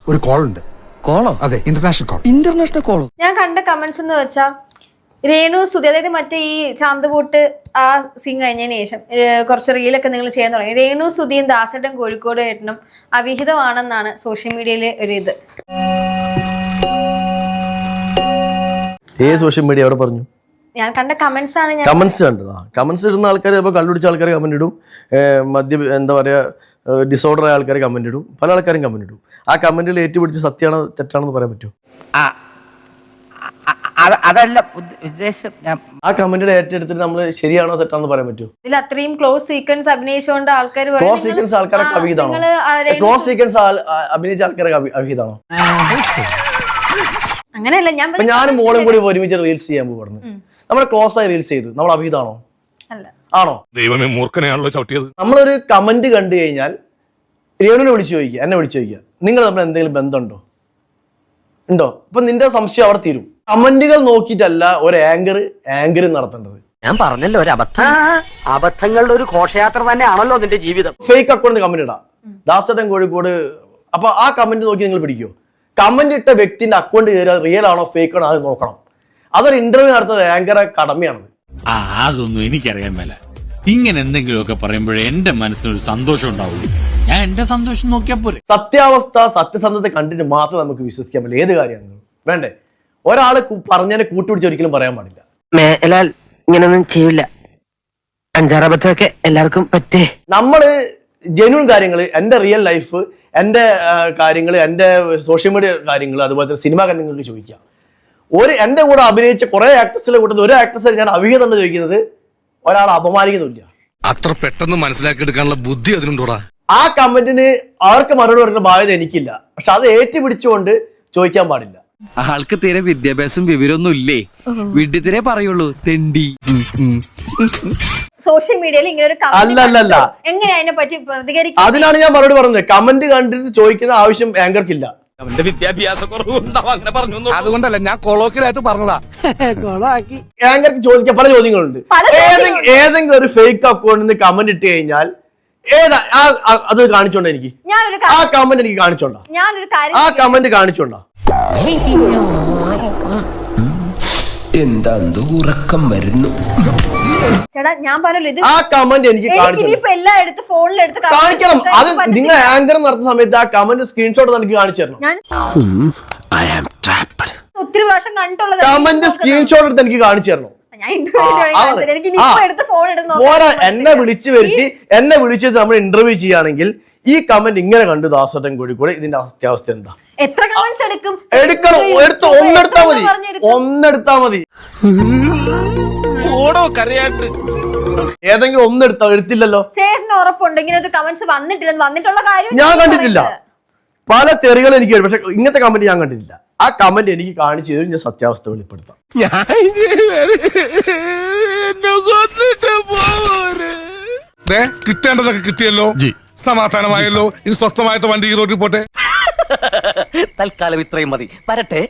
ഒരു കോൾ ഉണ്ട്. കോളോ? അതെ, ഇന്റർനാഷണൽ കോളോ? ഞാൻ കണ്ട കമന്റ്സ് എന്ന് വെച്ചാൽ രേണു സുധി, അതായത് മറ്റേ ഈ ചാന്തുപൂട്ട് ആ സീൻ കഴിഞ്ഞതിന് ശേഷം കുറച്ച് റീലൊക്കെ നിങ്ങൾ ചെയ്യാൻ തുടങ്ങി. രേണു സുധിയും ദാസേട്ടൻ കോഴിക്കോട് ഏട്ടനും അവിഹിതമാണെന്നാണ് സോഷ്യൽ മീഡിയയിലെ ഒരു ഇത്. സോഷ്യൽ മീഡിയ എവിടെ പറഞ്ഞു? ഞാൻ കണ്ട കമന്റ്സ് ആണ്. കമന്റ്സ് കണ്ടതാ. കമന്റ്സ് ഇടുന്ന ആൾക്കാർ ഇപ്പോൾ കള്ളുപിടിച്ച ആൾക്കാർ കമന്റ് ഇടും, എന്താ പറയാ ഡിസോർഡർ ആയ ആൾക്കാർ കമന്റ് ഇടും, പല ആൾക്കാരും കമന്റ് ഇടും. ആ കമന്റുകൾ ഏറ്റുപിടിച്ച് സത്യമാണോ തെറ്റാണെന്ന് പറയാൻ പറ്റുമോ? അതല്ല ഉദ്ദേശം. ആ കമന്റുകൾ ഏറ്റെടുത്തിട്ട് നമ്മൾ ശരിയാണോ തെറ്റാണെന്ന് പറയാൻ പറ്റുമോ? ഇതിൽ അത്രയും ക്ലോസ് സീക്വൻസ് അഭിനയിച്ചുകൊണ്ട് ആൾക്കാർ ക്ലോസ് സീക്വൻസ് ആൾക്കാരൊക്കെ അവിഹിതമാണോ? ക്ലോസ് സീക്വൻസ് അഭിനയിച്ച ആൾക്കാരൊക്കെ അവിഹിതമാണോ? അങ്ങനെയല്ല. ഞാനും മോളും കൂടി ഒരുമിച്ച് റീൽസ് ചെയ്യാൻ പോകുന്നു. നമ്മൾ ക്ലോസ് ആയി റീൽസ് ചെയ്തു, നമ്മൾ അവിഹിതമാണോ? ആണോ? ദൈവമേ, മൂർഖനെയാണല്ലോ ചവിട്ടിയത്. നമ്മളൊരു കമന്റ് കണ്ടു കഴിഞ്ഞാൽ രേണുവിനെ വിളിച്ചു ചോദിക്കുക, എന്നെ വിളിച്ചു ചോദിക്കുക, നിങ്ങൾ തമ്മിൽ എന്തെങ്കിലും ബന്ധമുണ്ടോ? ഉണ്ടോ? അപ്പൊ നിന്റെ സംശയം അവിടെ തീരും. കമന്റുകൾ നോക്കിയിട്ടല്ല ഒരു ആങ്കർ നടത്തേണ്ടത്. ഞാൻ പറഞ്ഞല്ലോ, ഒരു അബദ്ധങ്ങളുടെ ഒരു ഘോഷയാത്ര തന്നെയാണല്ലോ നിന്റെ ജീവിതം. ഫേക്ക് അക്കൗണ്ട് കമന്റ് ഇടാം, ദാസേട്ടൻ കോഴിക്കോട്. അപ്പൊ ആ കമന്റ് നോക്കി നിങ്ങൾ പിടിക്കുമോ? കമന്റ് ഇട്ട വ്യക്തിന്റെ അക്കൗണ്ട് കയറിയാൽ റിയൽ ആണോ ഫേക്ക് ആണോ അത് നോക്കണം. അതൊരു ഇന്റർവ്യൂ നടത്തുന്നത് ആങ്കറെ കടമയാണത്. അതൊന്നും എനിക്കറിയാൻ മേല. ഇങ്ങനെ എന്തെങ്കിലുമൊക്കെ പറയുമ്പോഴേ എന്റെ മനസ്സിനൊരു സന്തോഷം ഉണ്ടാവുള്ളൂ. ഞാൻ എന്റെ സന്തോഷം നോക്കിയാ പോരെ. സത്യാവസ്ഥ, സത്യസന്ധത കണ്ടിട്ട് മാത്രം നമുക്ക് വിശ്വസിക്കാൻ പറ്റില്ല. ഏത് കാര്യമാണ് വേണ്ടേ? ഒരാള് പറഞ്ഞതിനെ കൂട്ടുപിടിച്ച് ഒരിക്കലും പറയാൻ പാടില്ല. മേലാൽ ഇങ്ങനൊന്നും ചെയ്യില്ല. അഞ്ചാറബദ്ധമൊക്കെ എല്ലാവർക്കും പറ്റേ. നമ്മള് ജെന്യൂൻ കാര്യങ്ങൾ, എന്റെ റിയൽ ലൈഫ്, എന്റെ കാര്യങ്ങൾ, എന്റെ സോഷ്യൽ മീഡിയ കാര്യങ്ങൾ, അതുപോലെ തന്നെ സിനിമാ കാര്യങ്ങൾക്ക് ചോദിക്കാം. എന്റെ കൂടെ അഭിനയിച്ച കുറെ ആക്ടേഴ്സിന്റെ കൂട്ടത്തിൽ ഒരു ആക്ട്രസ് ഞാൻ അവിഹിതം എന്ന് ചോദിക്കുന്നത് ഒരാളെ അപമാനിക്കുന്നില്ല. അത്ര പെട്ടെന്ന് മനസ്സിലാക്കിയെടുക്കാനുള്ള ബുദ്ധി അതിനുണ്ടോടാ? ആ കമന്റിന് അവർക്ക് മറുപടി പറയുന്ന ബാധ്യത എനിക്കില്ല. പക്ഷെ അത് ഏറ്റുപിടിച്ചുകൊണ്ട് ചോദിക്കാൻ പാടില്ല. ആൾക്ക് തീരെ വിദ്യാഭ്യാസം വിവരമൊന്നും ഇല്ലേ, വിഡ്ഢിത്തിരെ പറയുള്ളൂ, തെണ്ടി. സോഷ്യൽ മീഡിയയിൽ ഇങ്ങനെ ഒരു അല്ലല്ല, എങ്ങനെ അതിനെ പറ്റി പ്രതികരിക്കും? അതിനാണ് ഞാൻ മറുപടി പറഞ്ഞത്. കമന്റ് കണ്ടിട്ട് ചോദിക്കുന്ന ആവശ്യം ആങ്കർക്കില്ല. അവന്റെ വിദ്യാഭ്യാസ കുറവുണ്ടാവും, അങ്ങനെ പറഞ്ഞു. അതുകൊണ്ടല്ല ഞാൻ കൊളോക്കിലായിട്ട് പറഞ്ഞതാ. ആങ്കർക്ക് ചോദിക്കാൻ പല ചോദ്യങ്ങളുണ്ട്. ഏതെങ്കിലും ഒരു ഫേക്ക് അക്കൗണ്ടിൽ കമന്റ് ഇട്ട് കഴിഞ്ഞാൽ അത് കാണിച്ചോണ്ട എനിക്ക് ആ കമന്റ് എനിക്ക് കാണിച്ചോണ്ടാ, ആ കമന്റ് കാണിച്ചോണ്ടാ. എന്താ ഉറക്കം വരുന്നു ചേട്ടാ, ഞാൻ പറഞ്ഞല്ലോ ആ കമന്റ് എനിക്ക് കാണിക്കണം. അത് നിങ്ങൾ ആങ്കർ നടത്തുന്ന സമയത്ത് ആ കമന്റ് സ്ക്രീൻഷോട്ട് എനിക്ക് കാണിച്ചു തരണം. ഒത്തിരി പ്രാവശ്യം കണ്ടിട്ടുള്ളത് കമന്റ് സ്ക്രീൻഷോട്ട് എടുത്ത് എനിക്ക് കാണിച്ചു തരണം. എന്നെ വിളിച്ചു വരുത്തി എന്നെ വിളിച്ചത് നമ്മൾ ഇന്റർവ്യൂ ചെയ്യുകയാണെങ്കിൽ ഈ കമന്റ് ഇങ്ങനെ കണ്ടു ദാസേട്ടൻ കോഴിക്കോട്, ഇതിന്റെ സത്യാവസ്ഥ എന്താ? എത്ര കമന്റ്സ് എടുക്കണം? ഒന്നെടുത്താ മതി. ഏതെങ്കിലും എടുത്തില്ലല്ലോ. ചേട്ടന് ഉറപ്പുണ്ട് ഇങ്ങനത്തെ കമന്റ്സ് വന്നിട്ടുള്ള കാര്യം? ഞാൻ കണ്ടിട്ടില്ല. പല തെറികൾ എനിക്ക്, പക്ഷെ ഇങ്ങനത്തെ കമന്റ് ഞാൻ കണ്ടിട്ടില്ല. ആ കമന്റ് എനിക്ക് കാണിച്ചു തരും, ഞാൻ സത്യാവസ്ഥ വെളിപ്പെടുത്താം. കിട്ടേണ്ടതൊക്കെ കിട്ടിയല്ലോ, സമാധാനമായല്ലോ. ഇനി സ്വസ്ഥമായിട്ട് വണ്ടി ഈ റോഡിൽ പോട്ടെ. തൽക്കാലം ഇത്രയും മതി. വരട്ടെ.